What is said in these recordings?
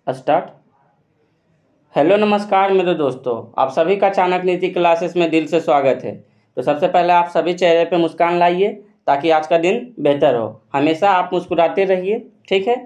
Start. Hello नमस्कार मेरे दोस्तों, आप सभी का चाणक्य नीति क्लासेस में दिल से स्वागत है। तो सबसे पहले आप सभी चेहरे पे मुस्कान लाइए ताकि आज का दिन बेहतर हो। हमेशा आप मुस्कुराते रहिए, ठीक है।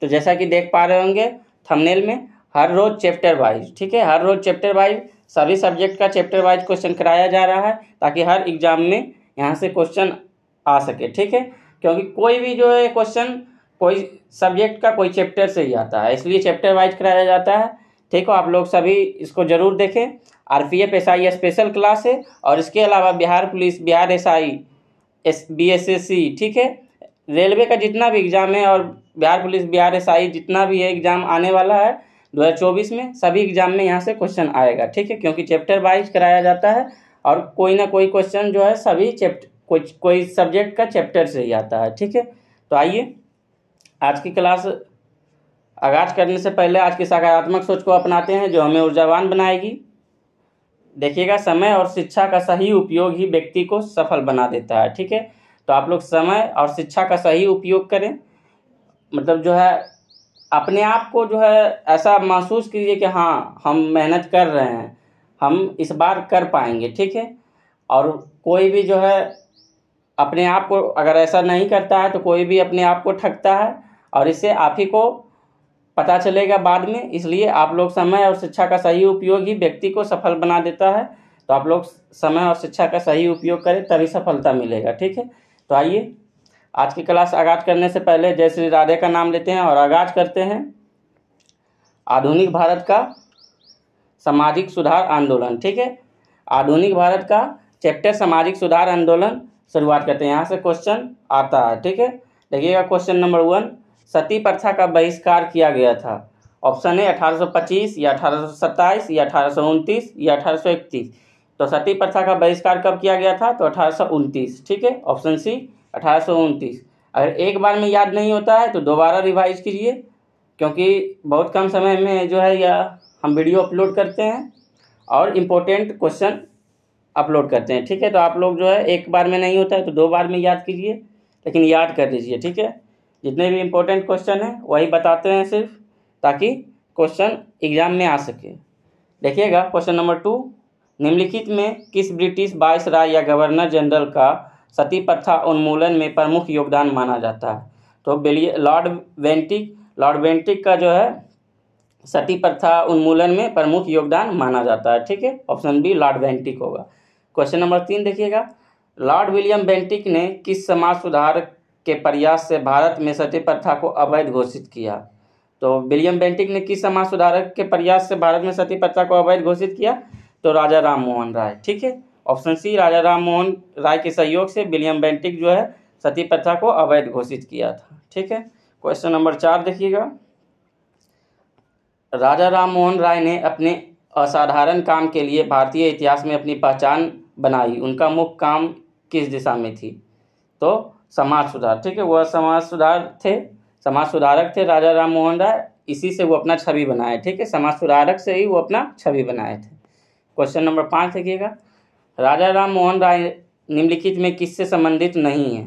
तो जैसा कि देख पा रहे होंगे थंबनेल में, हर रोज चैप्टर वाइज, ठीक है, हर रोज चैप्टर वाइज सभी सब्जेक्ट का चैप्टर वाइज क्वेश्चन कराया जा रहा है ताकि हर एग्जाम में यहाँ से क्वेश्चन आ सके, ठीक है। क्योंकि कोई भी जो है क्वेश्चन कोई सब्जेक्ट का कोई चैप्टर से ही आता है, इसलिए चैप्टर वाइज कराया जाता है। ठीक हो, आप लोग सभी इसको जरूर देखें। आरपीएफ एसआई स्पेशल क्लास है और इसके अलावा Bihar police, Bihar SI, BSSC, ठीक है, रेलवे का जितना भी एग्जाम है और बिहार पुलिस, बिहार एसआई जितना भी है एग्जाम आने वाला है 2024 में, सभी एग्जाम में यहाँ से क्वेश्चन आएगा, ठीक है। क्योंकि चैप्टर वाइज कराया जाता है और कोई ना कोई क्वेश्चन जो है सभी चैप्टर कोई सब्जेक्ट का चैप्टर से ही आता है, ठीक है। तो आइए आज की क्लास आगाज करने से पहले आज की सकारात्मक सोच को अपनाते हैं जो हमें ऊर्जावान बनाएगी। देखिएगा, समय और शिक्षा का सही उपयोग ही व्यक्ति को सफल बना देता है, ठीक है। तो आप लोग समय और शिक्षा का सही उपयोग करें, मतलब जो है अपने आप को जो है ऐसा महसूस कीजिए कि हाँ हम मेहनत कर रहे हैं, हम इस बार कर पाएंगे, ठीक है। और कोई भी जो है अपने आप को अगर ऐसा नहीं करता है तो कोई भी अपने आप को ठगता है और इससे आप ही को पता चलेगा बाद में। इसलिए आप लोग समय और शिक्षा का सही उपयोग ही व्यक्ति को सफल बना देता है। तो आप लोग समय और शिक्षा का सही उपयोग करें तभी सफलता मिलेगा, ठीक है। तो आइए आज की क्लास आगाज करने से पहले जय श्री राधे का नाम लेते हैं और आगाज करते हैं आधुनिक भारत का सामाजिक सुधार आंदोलन, ठीक है। आधुनिक भारत का चैप्टर सामाजिक सुधार आंदोलन शुरुआत करते हैं। यहाँ से क्वेश्चन आता है, ठीक है। देखिएगा क्वेश्चन नंबर 1, सती प्रथा का बहिष्कार किया गया था। ऑप्शन है 1825 या 1827 या 1829 या 1831। तो सती प्रथा का बहिष्कार कब किया गया था? तो 1829, ठीक है, ऑप्शन सी 1829। अगर एक बार में याद नहीं होता है तो दोबारा रिवाइज कीजिए, क्योंकि बहुत कम समय में जो है यह हम वीडियो अपलोड करते हैं और इम्पोर्टेंट क्वेश्चन अपलोड करते हैं, ठीक है। तो आप लोग जो है एक बार में नहीं होता है तो 2 बार में याद कीजिए, लेकिन याद कर लीजिए, ठीक है। जितने भी इम्पोर्टेंट क्वेश्चन हैं वही बताते हैं सिर्फ, ताकि क्वेश्चन एग्जाम में आ सके। देखिएगा क्वेश्चन नंबर 2, निम्नलिखित में किस ब्रिटिश वायसराय या गवर्नर जनरल का सती प्रथा उन्मूलन में प्रमुख योगदान माना जाता है? तो लॉर्ड वेंटिक का जो है सती प्रथा उन्मूलन में प्रमुख योगदान माना जाता है, ठीक है, ऑप्शन बी लॉर्ड वेंटिक होगा। क्वेश्चन नंबर 3 देखिएगा, लॉर्ड विलियम बेंटिक ने किस समाज सुधार के प्रयास से भारत में सती प्रथा को अवैध घोषित किया? तो विलियम बेंटिक ने किस समाज सुधारक के प्रयास से भारत में सती प्रथा को अवैध घोषित किया? तो राजा राम मोहन राय, ठीक है, ऑप्शन सी राजा राम मोहन राय के सहयोग से विलियम बेंटिक जो है सती प्रथा को अवैध घोषित किया था, ठीक है। क्वेश्चन नंबर 4 देखिएगा, राजा राम मोहन राय ने अपने असाधारण काम के लिए भारतीय इतिहास में अपनी पहचान बनाई। उनका मुख्य काम किस दिशा में थी? तो समाज सुधार, ठीक है, वह समाज सुधारक थे राजा राम मोहन राय, इसी से वो अपना छवि बनाए, ठीक है, समाज सुधारक से ही वो अपना छवि बनाए थे। क्वेश्चन नंबर 5 देखिएगा, राजा राम मोहन राय निम्नलिखित में किससे संबंधित नहीं है?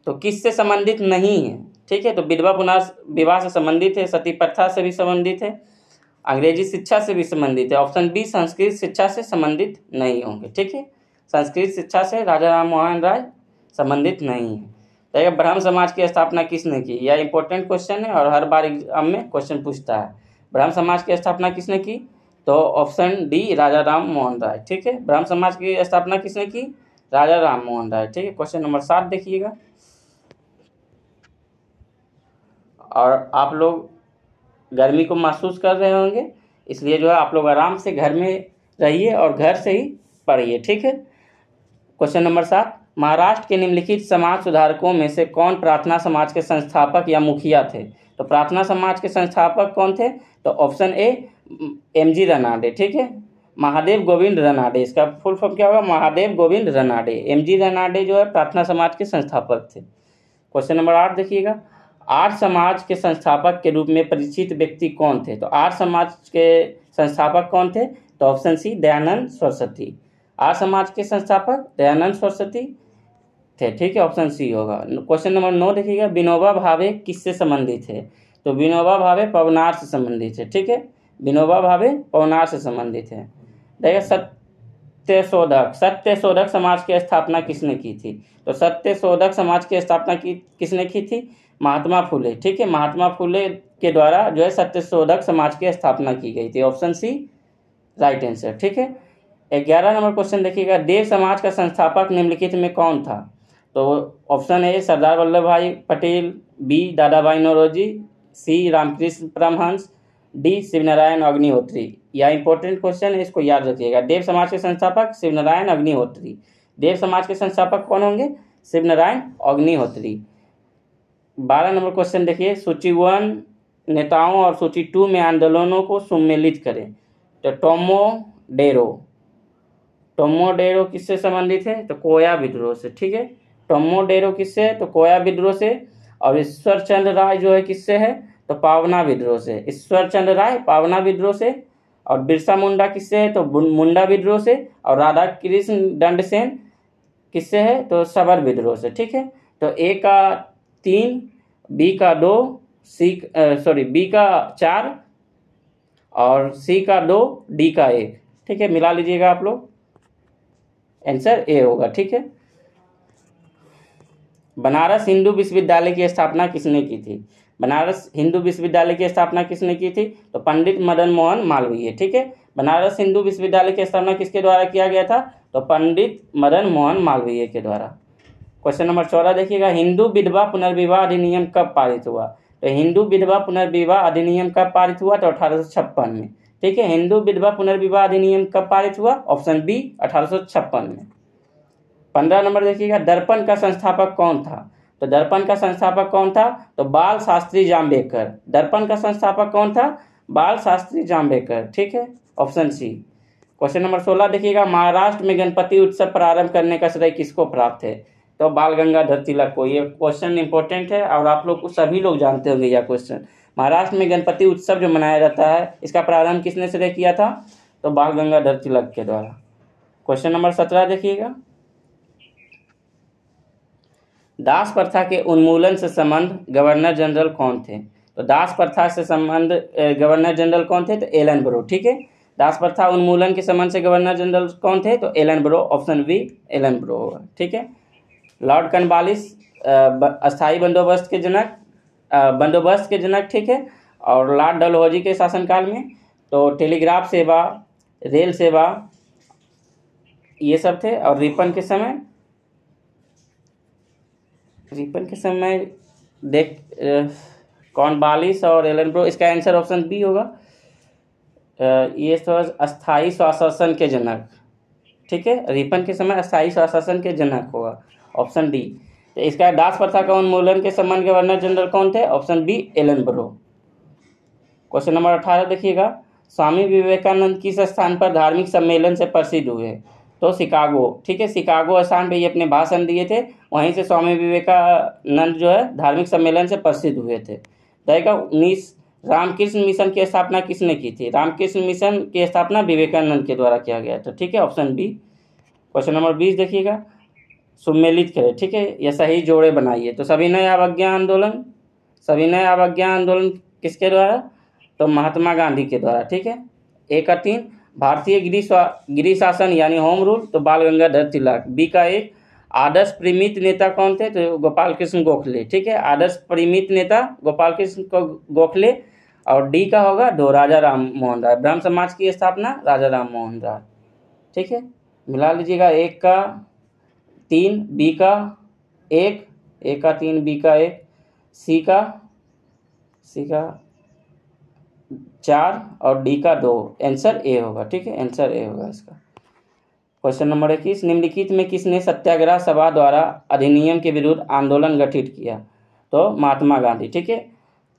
तो किससे संबंधित नहीं है, ठीक है, तो विधवा पुनर्विवाह से संबंधित है, सती प्रथा से भी संबंधित है, अंग्रेजी शिक्षा से भी संबंधित है, ऑप्शन बी संस्कृत शिक्षा से संबंधित नहीं होंगे, ठीक है। संस्कृत शिक्षा से राजा राम मोहन राय संबंधित नहीं है। तो ब्राह्मण समाज की स्थापना किसने की? यह इंपॉर्टेंट क्वेश्चन है और हर बार एग्जाम में क्वेश्चन पूछता है। ब्राह्मण समाज की स्थापना किसने की? तो ऑप्शन डी राजा राम मोहन राय, ठीक है, ब्राह्मण समाज की स्थापना किसने की? राजा राम मोहन राय, ठीक है। क्वेश्चन नंबर 7 देखिएगा, और आप लोग गर्मी को महसूस कर रहे होंगे, इसलिए जो है आप लोग आराम से घर में रहिए और घर से ही पढ़िए, ठीक है। क्वेश्चन नंबर 7, महाराष्ट्र के निम्नलिखित समाज सुधारकों में से कौन प्रार्थना समाज के संस्थापक या मुखिया थे? तो प्रार्थना समाज के संस्थापक कौन थे? तो ऑप्शन ए एमजी रनाडे, ठीक है, महादेव गोविंद रनाडे, इसका फुल फॉर्म क्या होगा? महादेव गोविंद रनाडे। एमजी रनाडे जो है प्रार्थना समाज के संस्थापक थे। क्वेश्चन नंबर 8 देखिएगा, आर्य समाज के संस्थापक के रूप में परिचित व्यक्ति कौन थे? तो आर्य समाज के संस्थापक कौन थे? तो ऑप्शन सी दयानंद सरस्वती। आर्य समाज के संस्थापक दयानंद सरस्वती थे, ठीक है, ऑप्शन सी होगा। क्वेश्चन नंबर 9 देखिएगा, विनोबा भावे किससे संबंधित है? तो विनोबा भावे पवनार से संबंधित है। ठीक है, विनोबा भावे पवनार से संबंधित है। देखिए सत्यशोधक समाज की स्थापना किसने की थी? तो सत्यशोधक समाज की स्थापना किसने की थी? महात्मा फुले। ठीक है, महात्मा फुले के द्वारा जो है सत्यशोधक समाज की स्थापना की गई थी। Option C right answer. ठीक है, 11 नंबर क्वेश्चन देखिएगा, देव समाज का संस्थापक निम्नलिखित में कौन था? तो ऑप्शन ए सरदार वल्लभ भाई पटेल, बी दादा भाई नौरोजी, सी रामकृष्ण परमहंस, डी शिवनारायण अग्निहोत्री। यह इंपॉर्टेंट क्वेश्चन है, इसको याद रखिएगा। देव समाज के संस्थापक शिवनारायण अग्निहोत्री। देव समाज के संस्थापक कौन होंगे? शिवनारायण अग्निहोत्री। 12 नंबर क्वेश्चन देखिए, सूची 1 नेताओं और सूची 2 में आंदोलनों को सम्मिलित करें। तो टोमोडेरो किससे संबंधित है? तो कोया विद्रोह से। ठीक है, टोमोडेरो किससे? तो कोया विद्रोह से। और ईश्वर चंद्र राय जो है किससे है? तो पावना विद्रोह से। ईश्वर चंद्र राय पावना विद्रोह से। और बिरसा मुंडा किससे है? तो मुंडा विद्रोह से। और राधा कृष्ण दंडसेन किससे है? तो सबर विद्रोह से। ठीक है, तो ए का 3, बी का 2, बी का 4 और सी का 2, डी का 1। ठीक है, मिला लीजिएगा आप लोग, आंसर ए होगा। ठीक है, बनारस हिंदू विश्वविद्यालय की स्थापना किसने की थी? बनारस हिंदू विश्वविद्यालय की स्थापना किसने की थी? तो पंडित मदन मोहन मालवीय। ठीक है, बनारस हिंदू विश्वविद्यालय की स्थापना किसके द्वारा किया गया था? तो पंडित मदन मोहन मालवीय के द्वारा। क्वेश्चन नंबर 14 देखिएगा, हिंदू विधवा पुनर्विवाह अधिनियम कब पारित हुआ? तो हिंदू विधवा पुनर्विवाह अधिनियम कब पारित हुआ? तो 1856 में। ठीक है, हिंदू विधवा पुनर्विवाह अधिनियम कब पारित हुआ? ऑप्शन बी 1856 में। 15 नंबर देखिएगा, दर्पण का संस्थापक कौन था? तो दर्पण का संस्थापक कौन था? तो बाल शास्त्री जाम्बेकर। दर्पण का संस्थापक कौन था? बाल शास्त्री जाम्बेकर। ठीक है, ऑप्शन सी। क्वेश्चन नंबर 16 देखिएगा, महाराष्ट्र में गणपति उत्सव प्रारंभ करने का श्रेय किसको प्राप्त है? तो बाल गंगाधर तिलक को। ये क्वेश्चन इंपॉर्टेंट है और आप लोग सभी लोग जानते होंगे यह क्वेश्चन। महाराष्ट्र में गणपति उत्सव जो मनाया जाता है, इसका प्रारंभ किसने श्रेय किया था? तो बाल गंगाधर तिलक के द्वारा। क्वेश्चन नंबर 17 देखिएगा, दास प्रथा के उन्मूलन से संबंध गवर्नर जनरल कौन थे? तो दास प्रथा से संबंध गवर्नर जनरल कौन थे? तो एलन ब्रो। ठीक है, दास प्रथा उन्मूलन के संबंध से गवर्नर जनरल कौन थे? तो Ellenborough. Option B Ellenborough होगा। ठीक है, लॉर्ड कॉर्नवालिस अस्थायी बंदोबस्त के जनक। ठीक है, और लॉर्ड डलहौजी के शासनकाल में तो टेलीग्राफ सेवा, रेल सेवा, ये सब थे। और रिपन के समय कॉर्नवालिस और एलन ब्रो, इसका आंसर ऑप्शन बी होगा। ये तो अस्थायी स्वशासन के जनक। ठीक है, रिपन के समय अस्थायी स्वशासन के जनक होगा, ऑप्शन डी। तो इसका दास प्रथा का उन्मूलन के संबंध गवर्नर जनरल कौन थे? Option B Ellenborough. Question number 18 देखिएगा, स्वामी विवेकानंद किस स्थान पर धार्मिक सम्मेलन से प्रसिद्ध हुए? तो शिकागो। ठीक है, शिकागो स्थान पे ये अपने भाषण दिए थे, वहीं से स्वामी विवेकानंद जो है धार्मिक सम्मेलन से प्रसिद्ध हुए थे। देखिएगा, 19 रामकृष्ण मिशन की स्थापना किसने की थी? रामकृष्ण मिशन की स्थापना विवेकानंद के द्वारा किया गया था। ठीक है, ऑप्शन बी। क्वेश्चन नंबर 20 देखिएगा, सम्मिलित करें। ठीक है, यह सही जोड़े बनाइए। तो सविनय अवज्ञा आंदोलन किसके द्वारा? तो महात्मा गांधी के द्वारा। ठीक है, ए का 3 भारतीय गृह शासन यानी होम रूल, तो बाल गंगाधर तिलक। बी का 1 आदर्श परिमित नेता कौन थे? तो गोपाल कृष्ण गोखले। ठीक है, आदर्श परिमित नेता गोपाल कृष्ण गोखले। और डी का होगा 2 राजा राम मोहन राय। ब्रह्म समाज की स्थापना राजा राम मोहन राय। ठीक है, मिला लीजिएगा, 1 का 3, बी का 1, ए का 3, बी का 1, सी का 4 और डी का 2। आंसर ए होगा। ठीक है, आंसर ए होगा इसका। क्वेश्चन नंबर 21, निम्नलिखित में किसने सत्याग्रह सभा द्वारा अधिनियम के विरुद्ध आंदोलन गठित किया? तो महात्मा गांधी। ठीक है,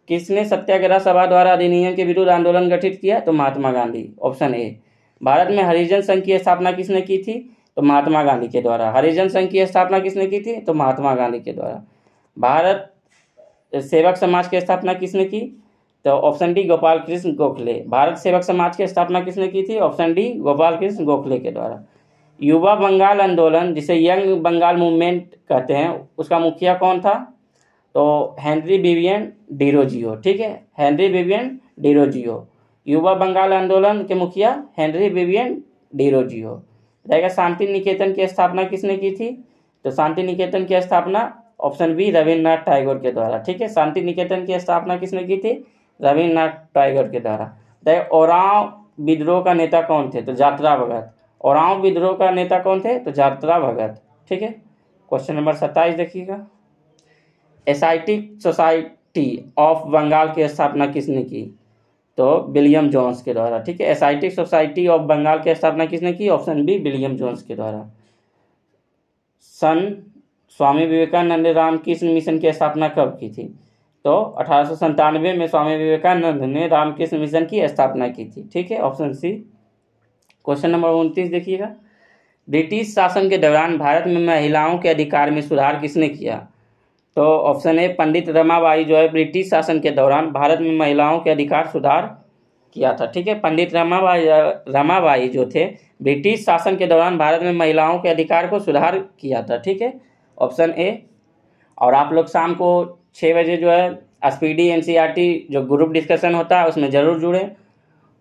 किसने सत्याग्रह सभा द्वारा अधिनियम के विरुद्ध आंदोलन गठित किया? तो महात्मा गांधी, ऑप्शन ए। भारत में हरिजन संघ की स्थापना किसने की थी? तो महात्मा गांधी के द्वारा। हरिजन संघ की स्थापना किसने की थी? तो महात्मा गांधी के द्वारा। भारत सेवक समाज की स्थापना किसने की? तो ऑप्शन डी गोपाल कृष्ण गोखले। भारत सेवक समाज की स्थापना किसने की थी? ऑप्शन डी गोपाल कृष्ण गोखले के द्वारा। युवा बंगाल आंदोलन, जिसे यंग बंगाल मूवमेंट कहते हैं, उसका मुखिया कौन था? तो हेनरी विवियन डिरोजियो, ठीक है, हेनरी विवियन डिरोजियो। युवा बंगाल आंदोलन के मुखिया हेनरी विवियन डिरोजियो। रहेगा शांति निकेतन की स्थापना किसने की थी? तो शांति निकेतन की स्थापना ऑप्शन बी रविन्द्रनाथ टैगोर के द्वारा, ठीक है। शांति निकेतन की स्थापना किसने की थी? रविन्द्रनाथ टैगोर के द्वारा। ओरांव विद्रोह का नेता कौन थे? तो यात्रा भगत। ओरांव विद्रोह का नेता कौन थे? तो यात्रा भगत, ठीक है। क्वेश्चन नंबर 27 देखिएगा। एसाइटिक सोसाइटी ऑफ बंगाल की स्थापना किसने की? तो विलियम जोन्स के द्वारा, ठीक है। एसाइटिक सोसाइटी ऑफ बंगाल की स्थापना किसने की? ऑप्शन बी विलियम जोन्स के द्वारा। स्वामी विवेकानंद ने रामकृष्ण मिशन की स्थापना कब की थी? तो 1897 में स्वामी विवेकानंद ने रामकृष्ण मिशन की स्थापना की थी, ठीक है, ऑप्शन सी। क्वेश्चन नंबर 29 देखिएगा। ब्रिटिश शासन के दौरान भारत में महिलाओं के अधिकार में सुधार किसने किया? तो ऑप्शन ए पंडित रमाबाई जो है ब्रिटिश शासन के दौरान भारत में महिलाओं के अधिकार सुधार किया था, ठीक है। पंडित रमाबाई जो थे ब्रिटिश शासन के दौरान भारत में महिलाओं के अधिकार को सुधार किया था, ठीक है, ऑप्शन ए। और आप लोग शाम को 6 बजे जो है स्पीडी एनसीईआरटी जो ग्रुप डिस्कशन होता है उसमें ज़रूर जुड़ें,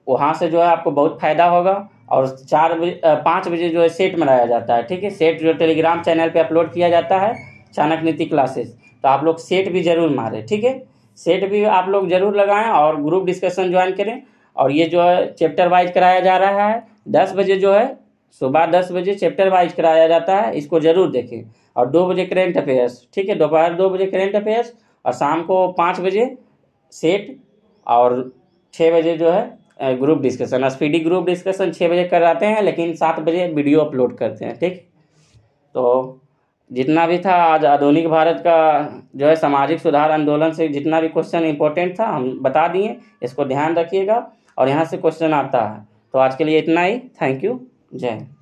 वहाँ से जो है आपको बहुत फ़ायदा होगा। और 5 बजे जो है सेट मनाया जाता है, ठीक है। सेट जो टेलीग्राम चैनल पे अपलोड किया जाता है, चाणक्य नीति क्लासेस, तो आप लोग सेट भी ज़रूर मारें, ठीक है। सेट भी आप लोग ज़रूर लगाएं और ग्रुप डिस्कशन ज्वाइन करें। और ये जो है चैप्टर वाइज कराया जा रहा है, 10 बजे जो है सुबह 10 बजे चैप्टर वाइज कराया जाता है, इसको ज़रूर देखें। और 2 बजे करेंट अफेयर्स, ठीक है, दोपहर 2 बजे करेंट अफेयर्स और शाम को 5 बजे सेट और 6 बजे जो है group discussion. Speedy group discussion 6 बजे कराते हैं, लेकिन 7 बजे वीडियो अपलोड करते हैं, ठीक। तो जितना भी था आज आधुनिक भारत का जो है सामाजिक सुधार आंदोलन से जितना भी क्वेश्चन इंपॉर्टेंट था हम बता दिए, इसको ध्यान रखिएगा। और यहाँ से क्वेश्चन आता है। तो आज के लिए इतना ही। Thank you. जय हिंद।